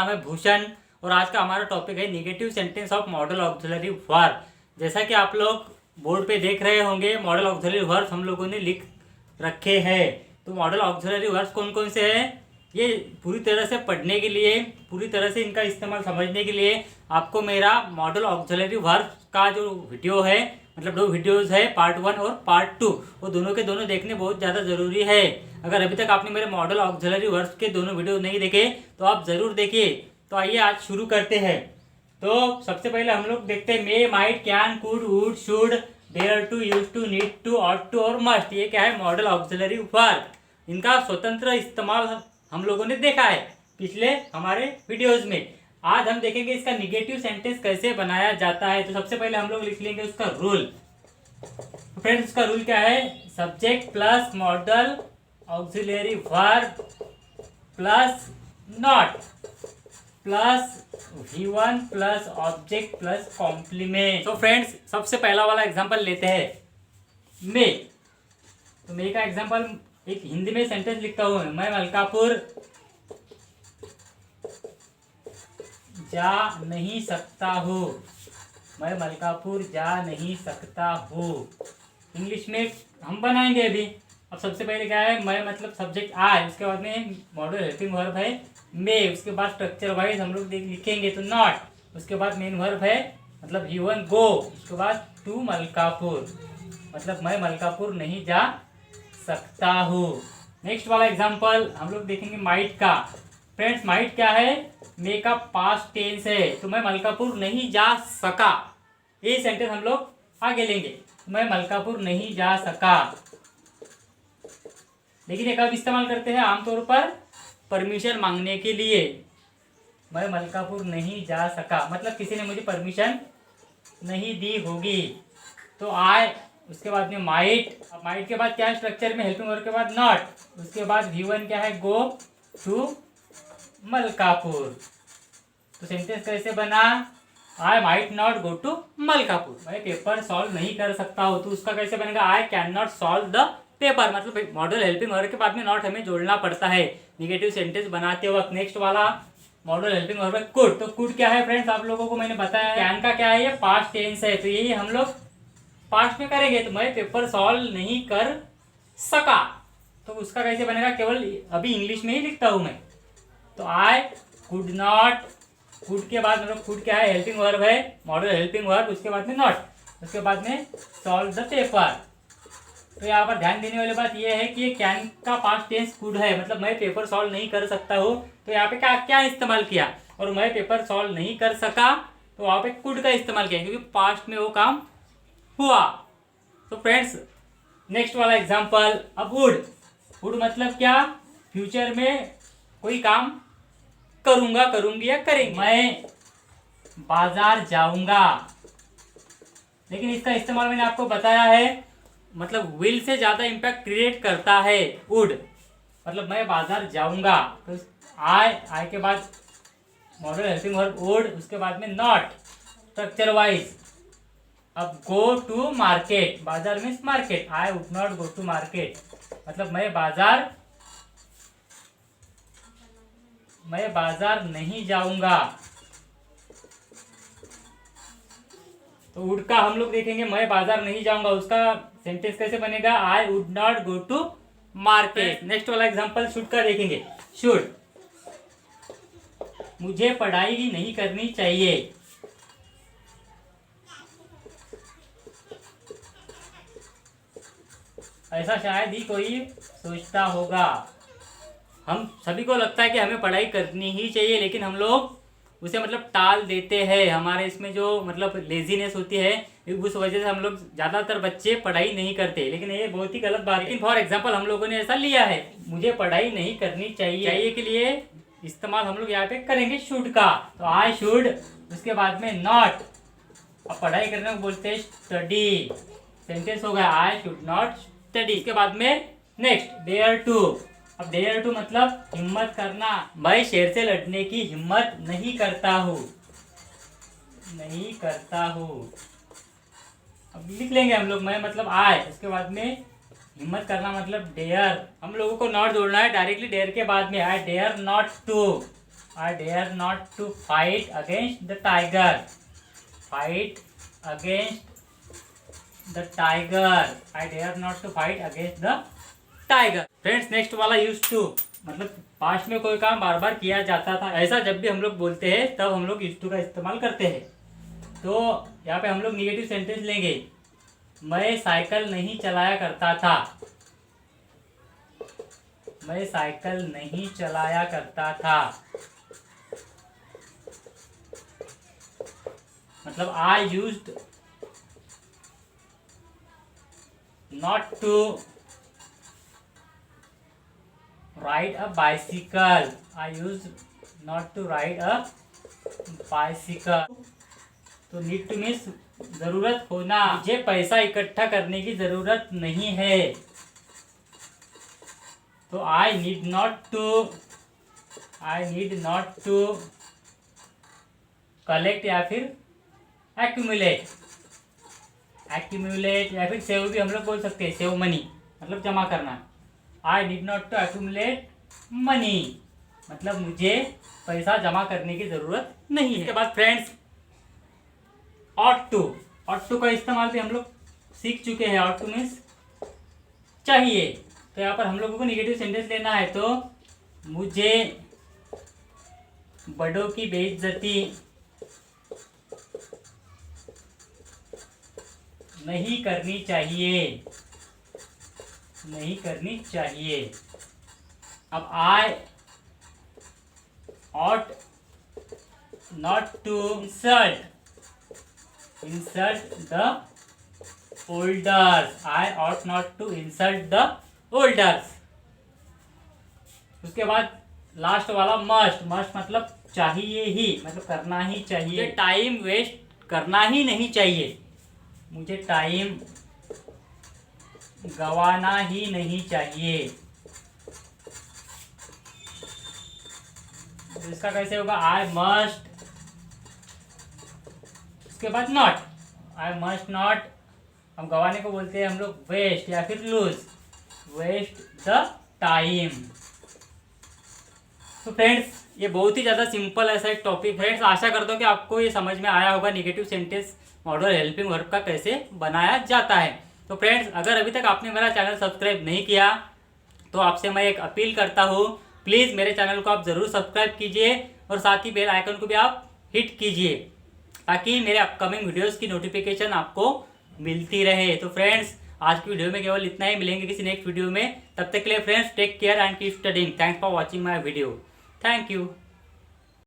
नाम है भूषण और आज का हमारा टॉपिक है negative sentence of model auxiliary verb. जैसा कि आप लोग बोर्ड पे देख रहे होंगे, मॉडल ऑक्सिलरी वर्ब्स हम लोगों ने लिख रखे हैं। तो मॉडल ऑक्सिलरी वर्ब्स कौन कौन से हैं, ये पूरी तरह से पढ़ने के लिए, पूरी तरह से इनका इस्तेमाल समझने के लिए आपको मेरा मॉडल ऑक्सिलरी वर्ब्स का जो वीडियो है, मतलब 2 वीडियोज़ है, पार्ट 1 और पार्ट 2, वो दोनों के दोनों देखने बहुत ज़्यादा ज़रूरी है। अगर अभी तक आपने मेरे मॉडल ऑक्सिलरी वर्ब्स के दोनों वीडियो नहीं देखे तो आप ज़रूर देखिए। तो आइए आज शुरू करते हैं। तो सबसे पहले हम लोग देखते हैं may, might, can, could, would, should, dare to, used to, need to, ought to और मस्ट। ये क्या है, मॉडल ऑक्सिलरी वर्ब। इनका स्वतंत्र इस्तेमाल हम लोगों ने देखा है पिछले हमारे वीडियोज में। आज हम देखेंगे इसका निगेटिव सेंटेंस कैसे बनाया जाता है। तो सबसे पहले हम लोग लिख लेंगे उसका रूल। फ्रेंड्स, उसका रूल क्या है, subject plus modal auxiliary verb plus not plus V1 plus object plus complement. तो फ्रेंड्स, सबसे पहला वाला एग्जांपल लेते हैं मे। तो मे का एग्जांपल एक हिंदी में सेंटेंस लिखता हूं मैं मलकापुर जा नहीं सकता हूँ। मैं मलकापुर जा नहीं सकता हूँ। इंग्लिश में हम बनाएंगे अभी। अब सबसे पहले क्या है, मैं मतलब सब्जेक्ट आई, उसके बाद में मॉडल हेल्पिंग वर्ब है मे, उसके बाद स्ट्रक्चर वाइज हम लोग लिखेंगे तो नॉट, उसके बाद मेन वर्ब है मतलब V1 गो, उसके बाद टू मलकापुर, मतलब मैं मलकापुर नहीं जा सकता हूँ। नेक्स्ट वाला एग्जांपल हम लोग देखेंगे माइट का। फ्रेंड्स, माइट क्या है, मे का पास्ट टेंस है। तो मैं मलकापुर नहीं जा सका, ये सेंटेंस हम लोग आगे लेंगे। मैं मलकापुर नहीं जा सका, लेकिन ये कब इस्तेमाल करते हैं, आमतौर पर परमिशन मांगने के लिए। मैं मलकापुर नहीं जा सका मतलब किसी ने मुझे परमिशन नहीं दी होगी। तो आए, उसके बाद में माइट, अब माइट के बाद क्या है, स्ट्रक्चर में हेल्पिंग वर्ब के बाद नॉट, उसके बाद V1 क्या है, गो टू मलकापुर। तो सेंटेंस कैसे बना, I might not go to Malkapur. मैं पेपर सॉल्व नहीं कर सकता हूँ, तो उसका कैसे बनेगा, I can not solve the paper. मतलब मॉडल हेल्पिंग वर्ब के बाद में नॉट हमें जोड़ना पड़ता है निगेटिव सेंटेंस बनाते वक्त। नेक्स्ट वाला मॉडल हेल्पिंग वर्ब है कुड। तो कुड क्या है फ्रेंड्स, आप लोगों को मैंने बताया कैन का क्या है, ये पास्ट टेंस है, तो यही हम लोग पास्ट में करेंगे। तो मैं पेपर सॉल्व नहीं कर सका, तो उसका कैसे बनेगा, केवल अभी इंग्लिश में ही लिखता हूं मैं। तो आई कुड नॉट, कुड के बाद मतलब कुड क्या है, हेल्पिंग वर्ब है, मॉडल हेल्पिंग वर्ब, उसके बाद में नॉट, उसके बाद में सॉल्व द पेपर। तो यहाँ पर ध्यान देने वाली बात यह है कि ये कैन का पास्ट टेंस कुड है, मतलब मैं पेपर सॉल्व नहीं कर सकता हूँ। तो यहाँ पे क्या क्या इस्तेमाल किया, और मैं पेपर सॉल्व नहीं कर सका, तो वहाँ पे कुड का इस्तेमाल किया क्योंकि पास्ट में वो काम हुआ। तो फ्रेंड्स, नेक्स्ट वाला एग्जांपल अब वुड। वुड मतलब क्या, फ्यूचर में कोई काम करूंगा, करूंगी या करेंगे। मैं बाजार जाऊंगा, लेकिन इसका इस्तेमाल मैंने आपको बताया है, मतलब विल से ज्यादा इंपैक्ट क्रिएट करता है वुड। मतलब मैं बाजार जाऊंगा, तो आई के बाद मॉडल हेल्पिंग वर्ब वुड, उसके बाद में नॉट, स्ट्रक्चर वाइज। अब गो टू मार्केट, बाजार means market, I would not go to market, मतलब मैं बाजार नहीं जाऊंगा। तो वुड का हम लोग देखेंगे, मैं बाजार नहीं जाऊंगा, उसका सेंटेंस कैसे बनेगा, I would not go to market. Next वाला एग्जांपल शुड का देखेंगे। शुड, मुझे पढ़ाई ही नहीं करनी चाहिए। ऐसा शायद ही कोई सोचता होगा। हम सभी को लगता है कि हमें पढ़ाई करनी ही चाहिए, लेकिन हम लोग उसे मतलब टाल देते हैं। हमारे इसमें जो मतलब लेजीनेस होती है, उस वजह से हम लोग ज़्यादातर बच्चे पढ़ाई नहीं करते, लेकिन ये बहुत ही गलत बात है। लेकिन फॉर एग्जांपल हम लोगों ने ऐसा लिया है, मुझे पढ़ाई नहीं करनी चाहिए के लिए इस्तेमाल हम लोग यहाँ पे करेंगे शुड का। तो आई शुड, उसके बाद में नॉट, अब पढ़ाई करने को बोलते हैं स्टडी, सेंटेंस हो गया आई शुड नॉट स्टडी। इसके बाद में नेक्स्ट डेयर टू। अब डेयर टू मतलब हिम्मत करना, मैं शेर से लड़ने की हिम्मत नहीं करता हूँ, नहीं करता हूँ। अब लिख लेंगे हम लोग, मैं मतलब आए, उसके बाद में हिम्मत करना मतलब डेयर। हम लोगों को नॉट जोड़ना है डायरेक्टली डेयर के बाद में, I dare not to. I dare not to fight against the tiger. Fight against the tiger. I dare not to fight against the tiger. Friends next वाला यूज टू, मतलब past में कोई काम बार बार किया जाता था, ऐसा जब भी हम लोग बोलते हैं तब हम लोग यूज टू का इस्तेमाल करते हैं। तो यहाँ पे हम लोग निगेटिव सेंटेंस लेंगे। मैं साइकिल नहीं चलाया करता था। मैं साइकिल नहीं चलाया करता था, मतलब I used not to ride a bicycle. I use not to ride a bicycle. तो नीड टू मीन्स जरूरत होना। मुझे पैसा इकट्ठा करने की जरूरत नहीं है। तो I need not to collect या फिर एक्यूमुलेट या फिर सेव भी हम लोग बोल सकते हैं, सेव मनी मतलब जमा करना। I need not to accumulate money, मतलब मुझे पैसा जमा करने की जरूरत नहीं है। इसके बाद फ्रेंड्स ऑट टू का इस्तेमाल भी हम लोग सीख चुके हैं। ऑट टू मीन्स चाहिए। तो यहाँ पर हम लोगों को निगेटिव सेंटेंस लेना है। तो मुझे बड़ों की बेइज्जती नहीं करनी चाहिए। अब I ought not to insult the olders. I ought not to insult the olders. उसके बाद लास्ट वाला मस्ट मतलब चाहिए ही, मतलब करना ही चाहिए। टाइम वेस्ट करना ही नहीं चाहिए। मुझे टाइम गवाना ही नहीं चाहिए। तो इसका कैसे होगा? आई मस्ट, उसके बाद नॉट। आई मस्ट नॉट, हम गवाने को बोलते हैं हम लोग वेस्ट या फिर लूज, वेस्ट द टाइम। तो फ्रेंड्स ये बहुत ही ज़्यादा सिंपल ऐसा एक टॉपिक। फ्रेंड्स आशा करता हूँ कि आपको ये समझ में आया होगा negative sentence model helping verb का कैसे बनाया जाता है। तो फ्रेंड्स अगर अभी तक आपने मेरा चैनल सब्सक्राइब नहीं किया तो आपसे मैं एक अपील करता हूँ, प्लीज़ मेरे चैनल को आप ज़रूर सब्सक्राइब कीजिए और साथ ही बेल आइकन को भी आप हिट कीजिए ताकि मेरे अपकमिंग वीडियोस की नोटिफिकेशन आपको मिलती रहे। तो फ्रेंड्स आज की वीडियो में केवल इतना ही। मिलेंगे किसी नेक्स्ट वीडियो में, तब तक के लिए friends take care and keep studying. Thanks for watching my video. Thank you.